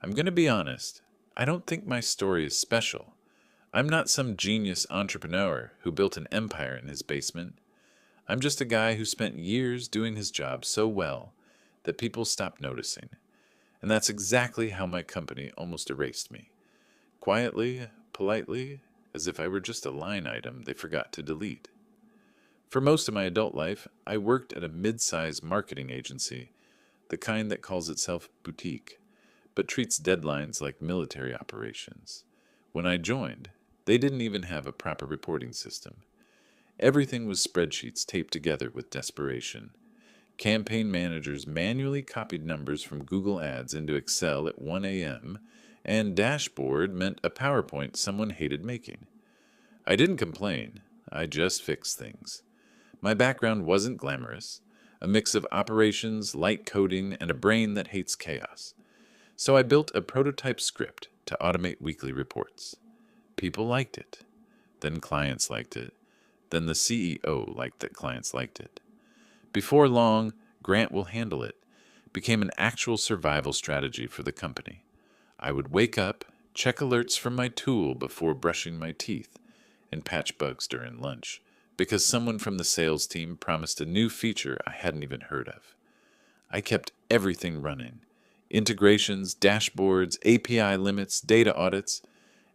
I'm going to be honest. I don't think my story is special. I'm not some genius entrepreneur who built an empire in his basement. I'm just a guy who spent years doing his job so well that people stopped noticing. And that's exactly how my company almost erased me. Quietly, politely, as if I were just a line item they forgot to delete. For most of my adult life, I worked at a mid-sized marketing agency, the kind that calls itself boutique, but treats deadlines like military operations. When I joined, they didn't even have a proper reporting system. Everything was spreadsheets taped together with desperation. Campaign managers manually copied numbers from Google Ads into Excel at 1 a.m., and dashboard meant a PowerPoint someone hated making. I didn't complain, I just fixed things. My background wasn't glamorous, a mix of operations, light coding, and a brain that hates chaos. So I built a prototype script to automate weekly reports. People liked it. Then clients liked it. Then the CEO liked that clients liked it. Before long, Grant will handle it became an actual survival strategy for the company. I would wake up, check alerts from my tool before brushing my teeth, and patch bugs during lunch, because someone from the sales team promised a new feature I hadn't even heard of. I kept everything running. Integrations, dashboards, API limits, data audits,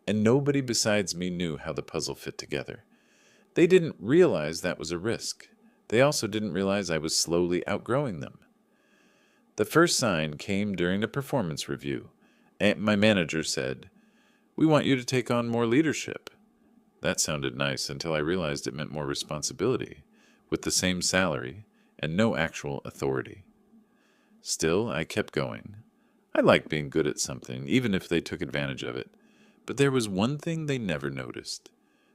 and nobody besides me knew how the puzzle fit together. They didn't realize that was a risk. They also didn't realize I was slowly outgrowing them. The first sign came during a performance review. My manager said, "We want you to take on more leadership." That sounded nice until I realized it meant more responsibility, with the same salary, and no actual authority. Still, I kept going. I liked being good at something, even if they took advantage of it. But there was one thing they never noticed.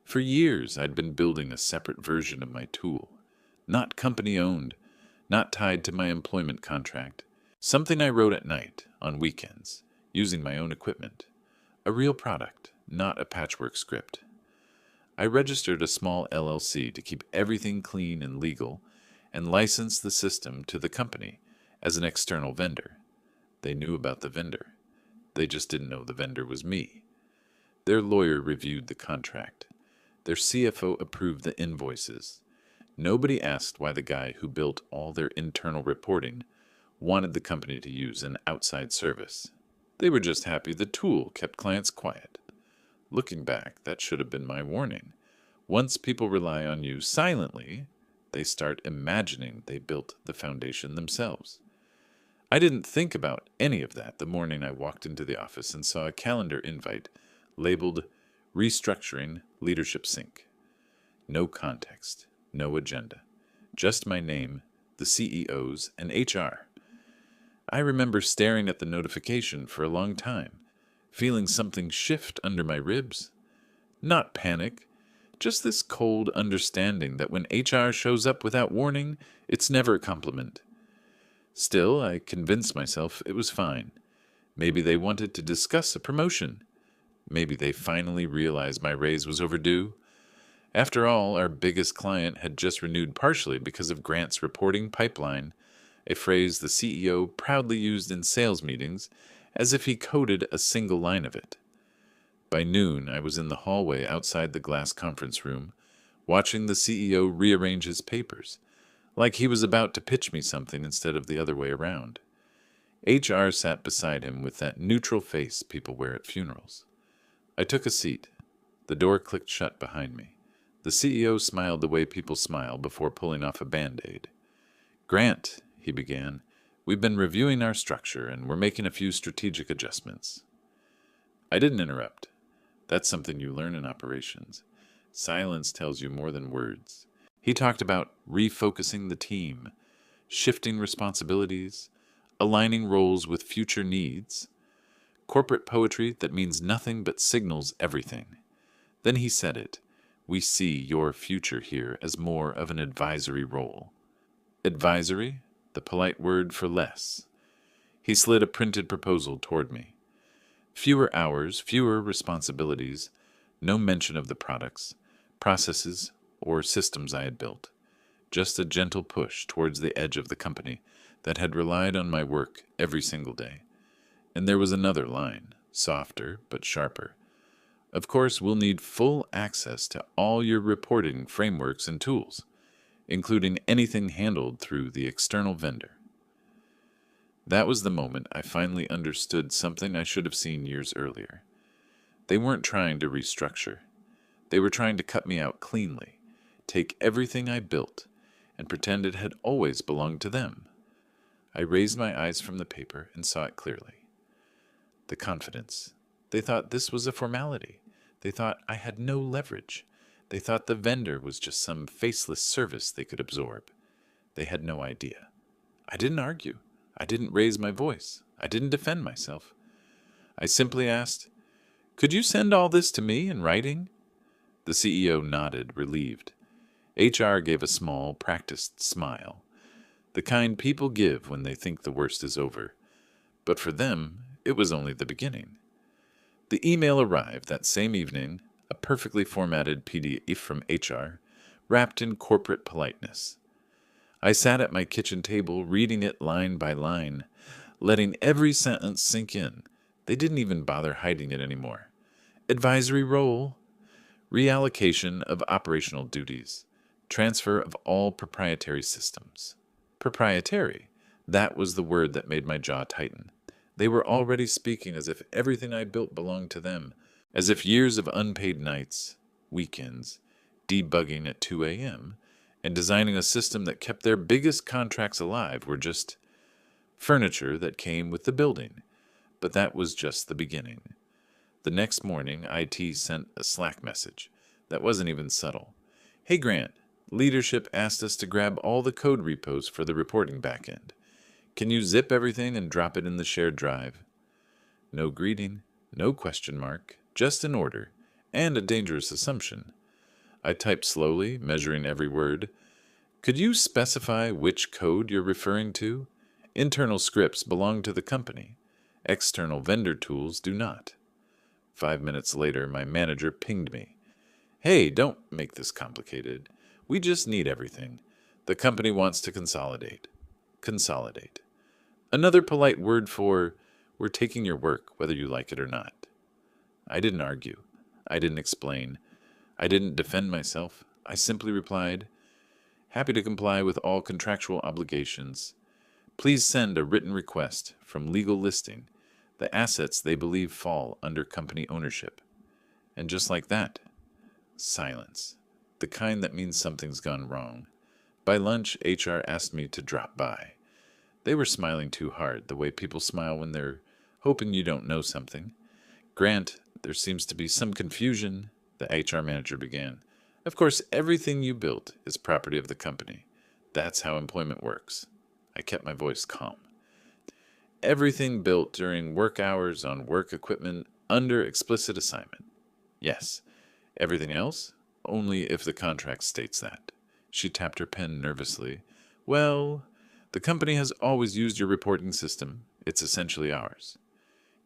For years, I'd been building a separate version of my tool. Not company-owned, not tied to my employment contract. Something I wrote at night, on weekends, using my own equipment. A real product, not a patchwork script. I registered a small LLC to keep everything clean and legal, and licensed the system to the company as an external vendor. They knew about the vendor. They just didn't know the vendor was me. Their lawyer reviewed the contract. Their CFO approved the invoices. Nobody asked why the guy who built all their internal reporting wanted the company to use an outside service. They were just happy the tool kept clients quiet. Looking back, that should have been my warning. Once people rely on you silently, they start imagining they built the foundation themselves. I didn't think about any of that the morning I walked into the office and saw a calendar invite labeled Restructuring Leadership Sync. No context, no agenda, just my name, the CEOs, and HR. I remember staring at the notification for a long time, feeling something shift under my ribs. Not panic, just this cold understanding that when HR shows up without warning, it's never a compliment. Still, I convinced myself it was fine. Maybe they wanted to discuss a promotion. Maybe they finally realized my raise was overdue. After all, our biggest client had just renewed partially because of Grant's reporting pipeline, a phrase the CEO proudly used in sales meetings as if he coded a single line of it. By noon, I was in the hallway outside the glass conference room, watching the CEO rearrange his papers, like he was about to pitch me something instead of the other way around. HR sat beside him with that neutral face people wear at funerals. I took a seat. The door clicked shut behind me. The CEO smiled the way people smile before pulling off a Band-Aid. "Grant," he began, "we've been reviewing our structure and we're making a few strategic adjustments." I didn't interrupt. That's something you learn in operations. Silence tells you more than words. He talked about refocusing the team, shifting responsibilities, aligning roles with future needs, corporate poetry that means nothing but signals everything. Then he said it. "We see your future here as more of an advisory role." Advisory? The polite word for less. He slid a printed proposal toward me. Fewer hours, fewer responsibilities, no mention of the products, processes, or systems I had built. Just a gentle push towards the edge of the company that had relied on my work every single day. And there was another line, softer but sharper. Of course, we'll need full access to all your reporting frameworks and tools, including anything handled through the external vendor. That was the moment I finally understood something I should have seen years earlier. They weren't trying to restructure. They were trying to cut me out cleanly, take everything I built, and pretend it had always belonged to them. I raised my eyes from the paper and saw it clearly. The confidence. They thought this was a formality. They thought I had no leverage. They thought the vendor was just some faceless service they could absorb. They had no idea. I didn't argue. I didn't raise my voice. I didn't defend myself. I simply asked, "Could you send all this to me in writing?" The CEO nodded, relieved. HR gave a small, practiced smile, the kind people give when they think the worst is over. But for them, it was only the beginning. The email arrived that same evening, a perfectly formatted PDF from HR, wrapped in corporate politeness. I sat at my kitchen table, reading it line by line, letting every sentence sink in. They didn't even bother hiding it anymore. Advisory role, reallocation of operational duties, transfer of all proprietary systems. Proprietary, that was the word that made my jaw tighten. They were already speaking as if everything I built belonged to them, as if years of unpaid nights, weekends, debugging at 2 a.m., and designing a system that kept their biggest contracts alive were just furniture that came with the building. But that was just the beginning. The next morning, IT sent a Slack message that wasn't even subtle. "Hey Grant, leadership asked us to grab all the code repos for the reporting backend. Can you zip everything and drop it in the shared drive?" No greeting, no question mark, just an order, and a dangerous assumption. I typed slowly, measuring every word. "Could you specify which code you're referring to? Internal scripts belong to the company. External vendor tools do not." 5 minutes later, my manager pinged me. "Hey, don't make this complicated. We just need everything. The company wants to consolidate." Consolidate. Another polite word for, "We're taking your work, whether you like it or not." I didn't argue. I didn't explain. I didn't defend myself. I simply replied, "Happy to comply with all contractual obligations. Please send a written request from legal listing the assets they believe fall under company ownership." And just like that, silence. The kind that means something's gone wrong. By lunch, HR asked me to drop by. They were smiling too hard, the way people smile when they're hoping you don't know something. "Grant, there seems to be some confusion," the HR manager began. "Of course, everything you built is property of the company. That's how employment works." I kept my voice calm. "Everything built during work hours on work equipment under explicit assignment. Yes. Everything else? Only if the contract states that." She tapped her pen nervously. "Well, the company has always used your reporting system. It's essentially ours."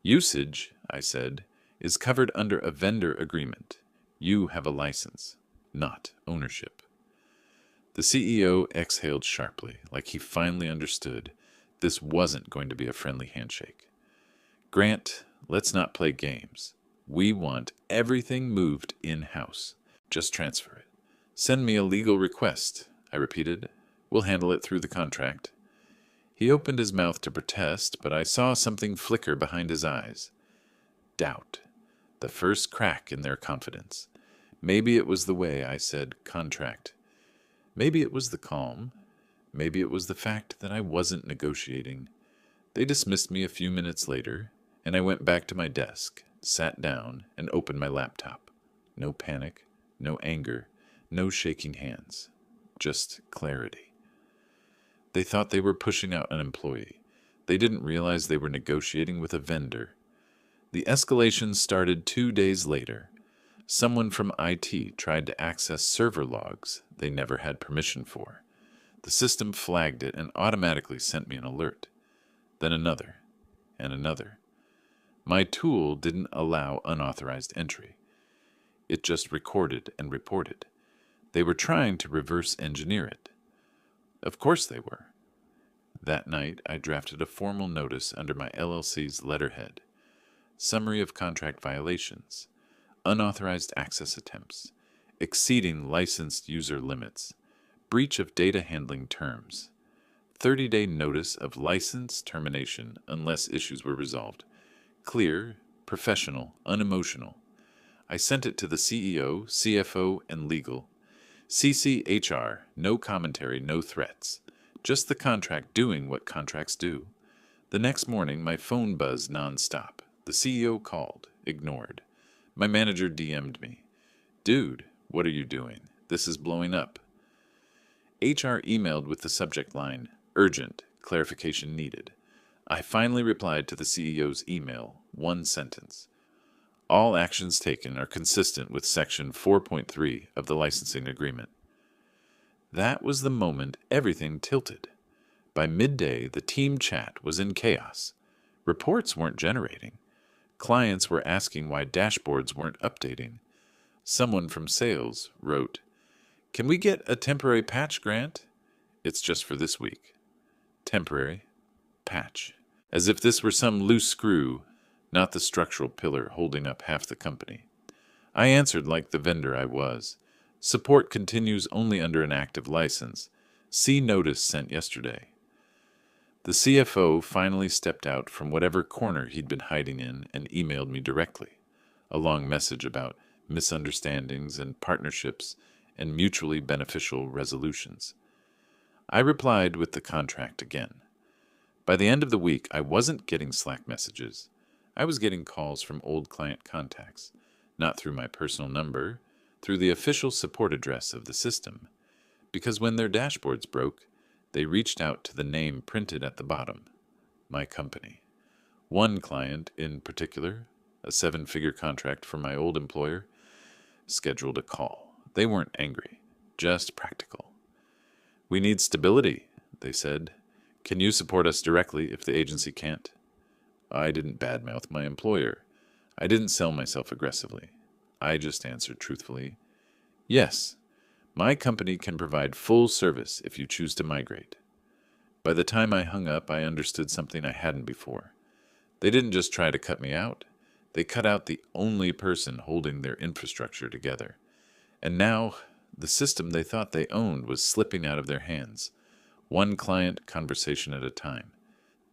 "Usage," I said, "is covered under a vendor agreement. You have a license, not ownership." The CEO exhaled sharply, like he finally understood this wasn't going to be a friendly handshake. "Grant, let's not play games. We want everything moved in-house. Just transfer it." "Send me a legal request," I repeated. "We'll handle it through the contract." He opened his mouth to protest, but I saw something flicker behind his eyes. Doubt. The first crack in their confidence. Maybe it was the way I said contract. Maybe it was the calm. Maybe it was the fact that I wasn't negotiating. They dismissed me a few minutes later, and I went back to my desk, sat down, and opened my laptop. No panic, no anger, no shaking hands. Just clarity. They thought they were pushing out an employee. They didn't realize they were negotiating with a vendor. The escalation started 2 days later. Someone from IT tried to access server logs they never had permission for. The system flagged it and automatically sent me an alert. Then another, and another. My tool didn't allow unauthorized entry. It just recorded and reported. They were trying to reverse engineer it. Of course they were. That night, I drafted a formal notice under my LLC's letterhead. Summary of contract violations, unauthorized access attempts, exceeding licensed user limits, breach of data handling terms, 30-day notice of license termination unless issues were resolved. Clear, professional, unemotional. I sent it to the CEO, CFO, and legal. CC HR, no commentary, no threats. Just the contract doing what contracts do. The next morning, my phone buzzed nonstop. The CEO called, ignored. My manager DM'd me. Dude, what are you doing? This is blowing up. HR emailed with the subject line, urgent, clarification needed. I finally replied to the CEO's email, one sentence. All actions taken are consistent with Section 4.3 of the licensing agreement. That was the moment everything tilted. By midday, the team chat was in chaos. Reports weren't generating. Clients were asking why dashboards weren't updating. Someone from sales wrote, "Can we get a temporary patch grant? It's just for this week." Temporary patch. As if this were some loose screw, not the structural pillar holding up half the company. I answered like the vendor I was. Support continues only under an active license. See notice sent yesterday. The CFO finally stepped out from whatever corner he'd been hiding in and emailed me directly. A long message about misunderstandings and partnerships and mutually beneficial resolutions. I replied with the contract again. By the end of the week, I wasn't getting Slack messages. I was getting calls from old client contacts, not through my personal number, through the official support address of the system, because when their dashboards broke, they reached out to the name printed at the bottom, my company. One client in particular, a 7-figure contract for my old employer, scheduled a call. They weren't angry, just practical. "We need stability," they said. "Can you support us directly if the agency can't?" I didn't badmouth my employer. I didn't sell myself aggressively. I just answered truthfully, "Yes, my company can provide full service if you choose to migrate." By the time I hung up, I understood something I hadn't before. They didn't just try to cut me out. They cut out the only person holding their infrastructure together. And now, the system they thought they owned was slipping out of their hands, one client conversation at a time.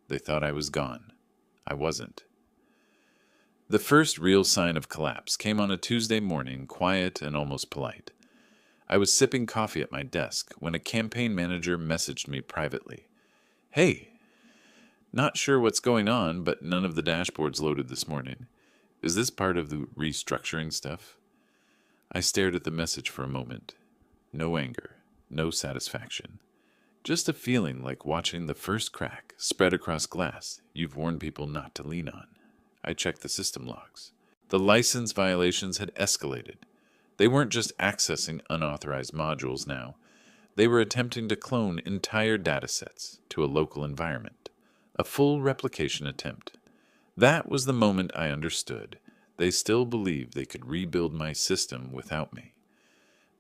They thought I was gone. I wasn't. The first real sign of collapse came on a Tuesday morning, quiet and almost polite. I was sipping coffee at my desk when a campaign manager messaged me privately. "Hey, not sure what's going on, but none of the dashboards loaded this morning. Is this part of the restructuring stuff?" I stared at the message for a moment. No anger, no satisfaction. Just a feeling like watching the first crack spread across glass you've warned people not to lean on. I checked the system logs. The license violations had escalated. They weren't just accessing unauthorized modules now. They were attempting to clone entire datasets to a local environment. A full replication attempt. That was the moment I understood. They still believed they could rebuild my system without me.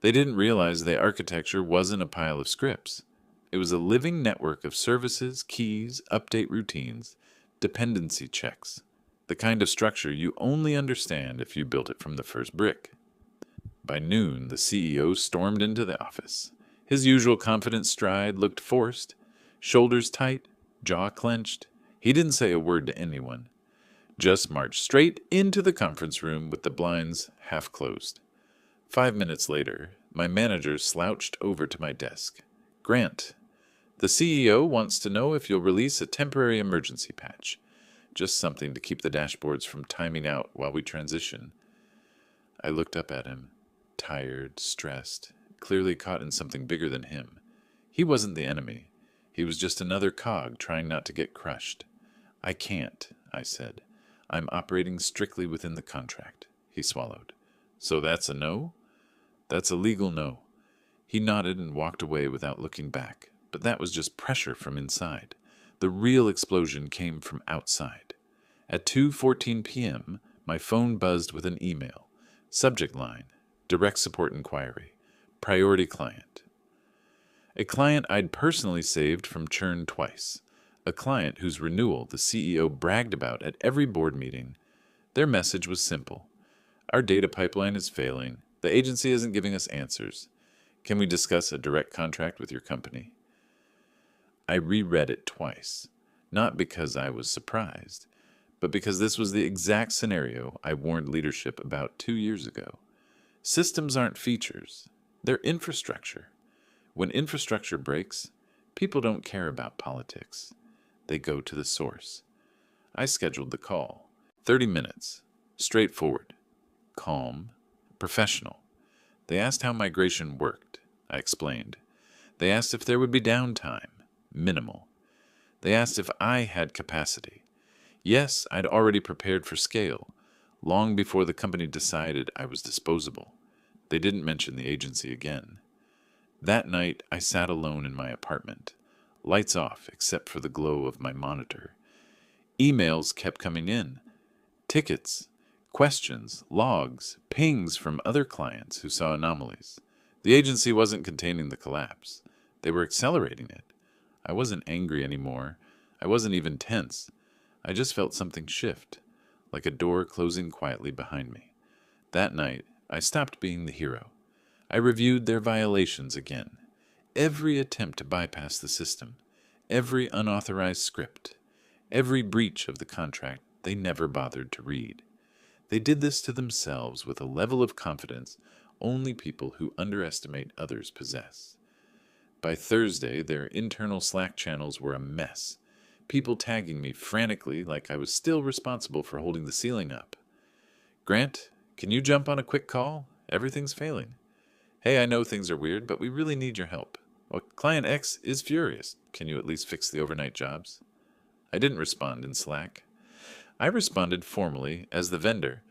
They didn't realize the architecture wasn't a pile of scripts. It was a living network of services, keys, update routines, dependency checks. The kind of structure you only understand if you built it from the first brick. By noon, the CEO stormed into the office. His usual confident stride looked forced, shoulders tight, jaw clenched. He didn't say a word to anyone. Just marched straight into the conference room with the blinds half closed. 5 minutes later, my manager slouched over to my desk. "Grant, the CEO wants to know if you'll release a temporary emergency patch. Just something to keep the dashboards from timing out while we transition." I looked up at him, tired, stressed, clearly caught in something bigger than him. He wasn't the enemy. He was just another cog trying not to get crushed. "I can't," I said. "I'm operating strictly within the contract." He swallowed. "So that's a no?" "That's a legal no." He nodded and walked away without looking back, but that was just pressure from inside. The real explosion came from outside. At 2:14 p.m., my phone buzzed with an email. Subject line, direct support inquiry, priority client. A client I'd personally saved from churn twice. A client whose renewal the CEO bragged about at every board meeting. Their message was simple. Our data pipeline is failing. The agency isn't giving us answers. Can we discuss a direct contract with your company? I reread it twice, not because I was surprised, but because this was the exact scenario I warned leadership about 2 years ago. Systems aren't features, they're infrastructure. When infrastructure breaks, people don't care about politics. They go to the source. I scheduled the call. 30 minutes. Straightforward. Calm. Professional. They asked how migration worked. I explained. They asked if there would be downtime. Minimal. They asked if I had capacity. Yes, I'd already prepared for scale, long before the company decided I was disposable. They didn't mention the agency again. That night, I sat alone in my apartment, lights off except for the glow of my monitor. Emails kept coming in. Tickets, questions, logs, pings from other clients who saw anomalies. The agency wasn't containing the collapse. They were accelerating it. I wasn't angry anymore. I wasn't even tense. I just felt something shift, like a door closing quietly behind me. That night, I stopped being the hero. I reviewed their violations again. Every attempt to bypass the system, every unauthorized script, every breach of the contract they never bothered to read. They did this to themselves with a level of confidence only people who underestimate others possess. By Thursday, their internal Slack channels were a mess. People tagging me frantically like I was still responsible for holding the ceiling up. Grant, can you jump on a quick call? Everything's failing. Hey, I know things are weird, but we really need your help. Well, Client X is furious. Can you at least fix the overnight jobs? I didn't respond in Slack. I responded formally as the vendor.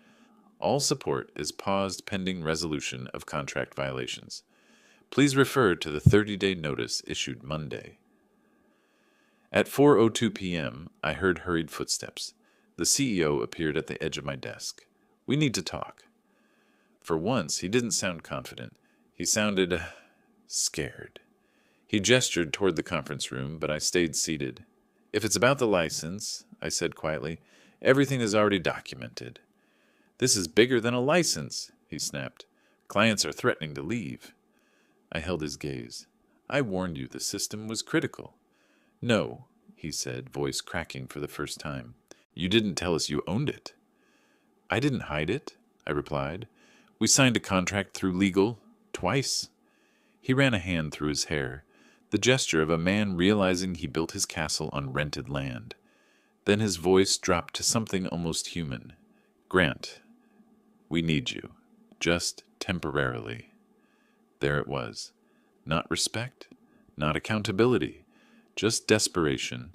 All support is paused pending resolution of contract violations. Please refer to the 30-day notice issued Monday. At 4:02 p.m., I heard hurried footsteps. The CEO appeared at the edge of my desk. We need to talk. For once, he didn't sound confident. He sounded scared. He gestured toward the conference room, but I stayed seated. If it's about the license, I said quietly, everything is already documented. This is bigger than a license, he snapped. Clients are threatening to leave. I held his gaze. I warned you the system was critical. No, he said, voice cracking for the first time. You didn't tell us you owned it. I didn't hide it, I replied. We signed a contract through legal, twice. He ran a hand through his hair, the gesture of a man realizing he built his castle on rented land. Then his voice dropped to something almost human. Grant, we need you, just temporarily. There it was. Not respect, not accountability, just desperation.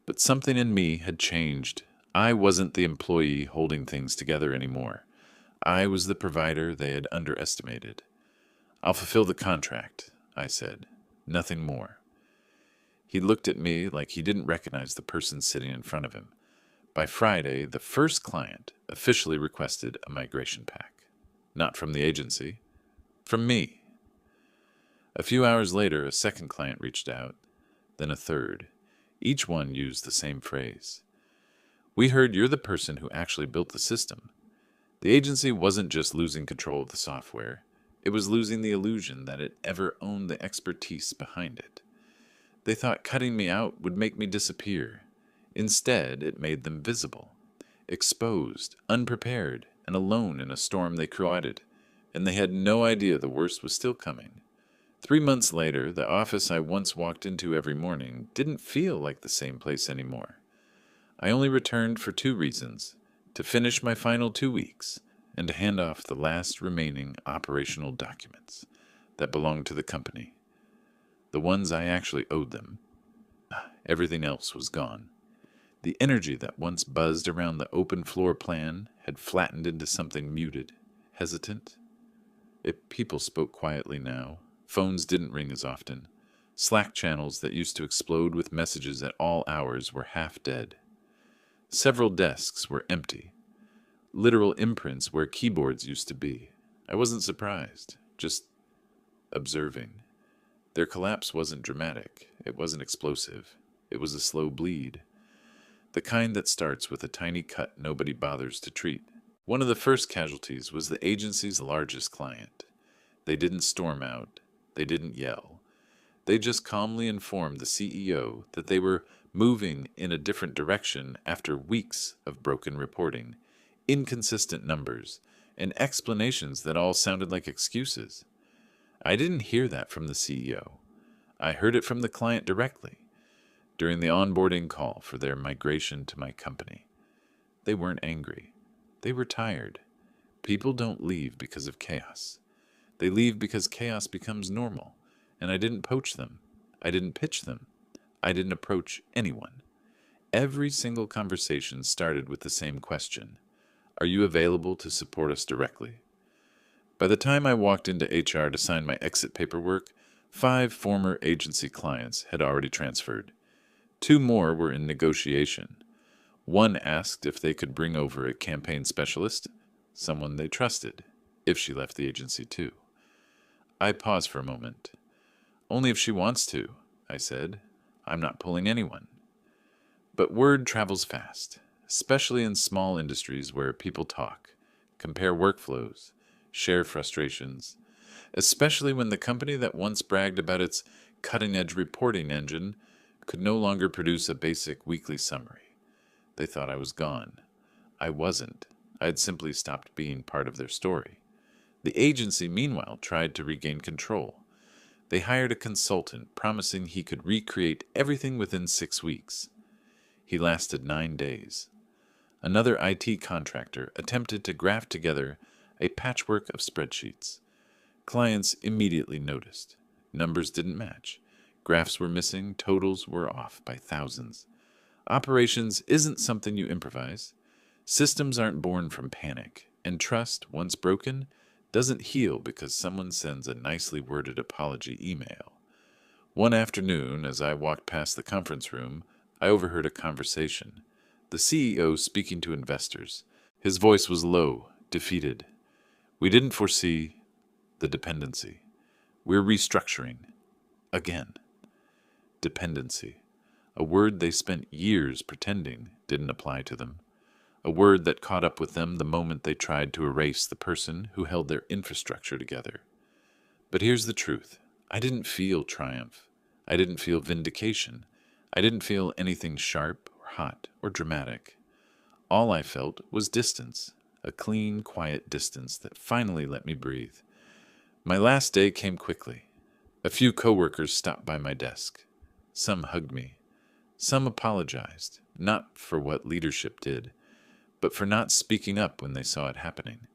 But something in me had changed. I wasn't the employee holding things together anymore. I was the provider they had underestimated. I'll fulfill the contract, I said. Nothing more. He looked at me like he didn't recognize the person sitting in front of him. By Friday, the first client officially requested a migration pack. Not from the agency, from me. A few hours later, a second client reached out, then a third. Each one used the same phrase. We heard you're the person who actually built the system. The agency wasn't just losing control of the software. It was losing the illusion that it ever owned the expertise behind it. They thought cutting me out would make me disappear. Instead, it made them visible, exposed, unprepared, and alone in a storm they created. And they had no idea the worst was still coming. 3 months later, the office I once walked into every morning didn't feel like the same place anymore. I only returned for 2 reasons: to finish my final 2 weeks and to hand off the last remaining operational documents that belonged to the company, the ones I actually owed them. Everything else was gone. The energy that once buzzed around the open floor plan had flattened into something muted, hesitant. People spoke quietly now. Phones didn't ring as often. Slack channels that used to explode with messages at all hours were half dead. Several desks were empty. Literal imprints where keyboards used to be. I wasn't surprised, just observing. Their collapse wasn't dramatic, it wasn't explosive, it was a slow bleed, the kind that starts with a tiny cut nobody bothers to treat. One of the first casualties was the agency's largest client. They didn't storm out, they didn't yell. They just calmly informed the CEO that they were moving in a different direction after weeks of broken reporting, inconsistent numbers, and explanations that all sounded like excuses. I didn't hear that from the CEO. I heard it from the client directly during the onboarding call for their migration to my company. They weren't angry. They were tired. People don't leave because of chaos. They leave because chaos becomes normal, and I didn't poach them. I didn't pitch them. I didn't approach anyone. Every single conversation started with the same question. Are you available to support us directly? By the time I walked into HR to sign my exit paperwork, 5 former agency clients had already transferred. 2 more were in negotiation. One asked if they could bring over a campaign specialist, someone they trusted, if she left the agency too. I paused for a moment. Only if she wants to, I said. I'm not pulling anyone. But word travels fast, especially in small industries where people talk, compare workflows, share frustrations, especially when the company that once bragged about its cutting-edge reporting engine could no longer produce a basic weekly summary. They thought I was gone. I wasn't. I had simply stopped being part of their story. The agency, meanwhile, tried to regain control. They hired a consultant, promising he could recreate everything within 6 weeks. He lasted 9 days. Another IT contractor attempted to graft together a patchwork of spreadsheets. Clients immediately noticed. Numbers didn't match. Graphs were missing, totals were off by thousands. Operations isn't something you improvise. Systems aren't born from panic, and trust, once broken, doesn't heal because someone sends a nicely worded apology email. One afternoon, as I walked past the conference room, I overheard a conversation. The CEO speaking to investors. His voice was low, defeated. We didn't foresee the dependency. We're restructuring. Again. Dependency. A word they spent years pretending didn't apply to them. A word that caught up with them the moment they tried to erase the person who held their infrastructure together. But here's the truth. I didn't feel triumph. I didn't feel vindication. I didn't feel anything sharp or hot or dramatic. All I felt was distance, a clean, quiet distance that finally let me breathe. My last day came quickly. A few coworkers stopped by my desk. Some hugged me. Some apologized, not for what leadership did, but for not speaking up when they saw it happening.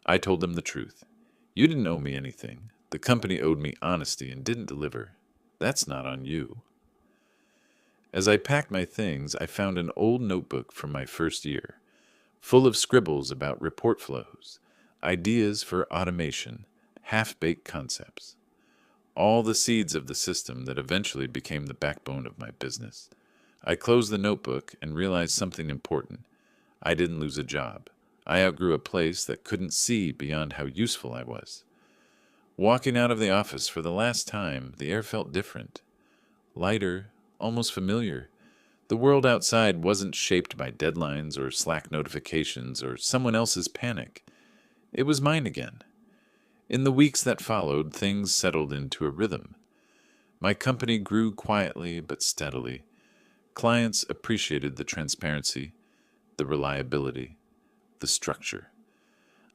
I told them the truth. You didn't owe me anything. The company owed me honesty and didn't deliver. That's not on you. As I packed my things, I found an old notebook from my first year, full of scribbles about report flows, ideas for automation, half-baked concepts. All the seeds of the system that eventually became the backbone of my business. I closed the notebook and realized something important. I didn't lose a job. I outgrew a place that couldn't see beyond how useful I was. Walking out of the office for the last time, the air felt different. Lighter, almost familiar. The world outside wasn't shaped by deadlines or Slack notifications or someone else's panic. It was mine again. In the weeks that followed, things settled into a rhythm. My company grew quietly but steadily. Clients appreciated the transparency, the reliability, the structure.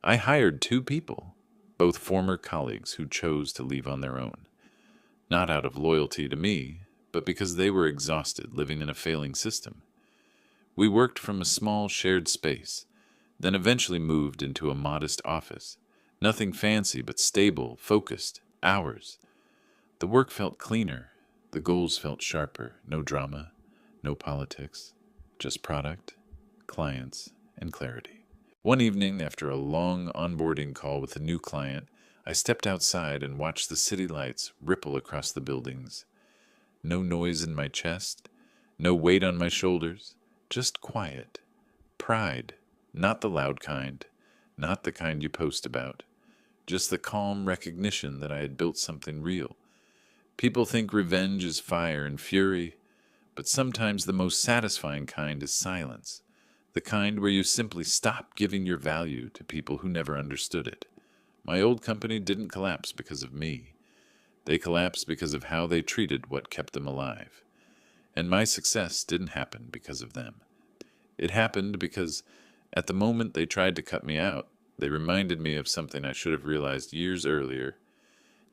I hired 2 people, both former colleagues who chose to leave on their own. Not out of loyalty to me, but because they were exhausted living in a failing system. We worked from a small shared space, then eventually moved into a modest office. Nothing fancy, but stable, focused, hours. The work felt cleaner. The goals felt sharper. No drama, no politics, just product, clients, and clarity. One evening, after a long onboarding call with a new client, I stepped outside and watched the city lights ripple across the buildings. No noise in my chest, no weight on my shoulders, just quiet. Pride, not the loud kind, not the kind you post about. Just the calm recognition that I had built something real. People think revenge is fire and fury, but sometimes the most satisfying kind is silence, the kind where you simply stop giving your value to people who never understood it. My old company didn't collapse because of me. They collapsed because of how they treated what kept them alive. And my success didn't happen because of them. It happened because at the moment they tried to cut me out, they reminded me of something I should have realized years earlier.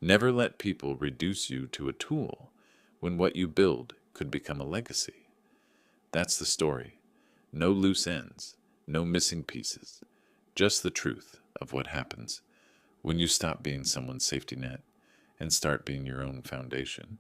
Never let people reduce you to a tool when what you build could become a legacy. That's the story. No loose ends, no missing pieces, just the truth of what happens when you stop being someone's safety net and start being your own foundation.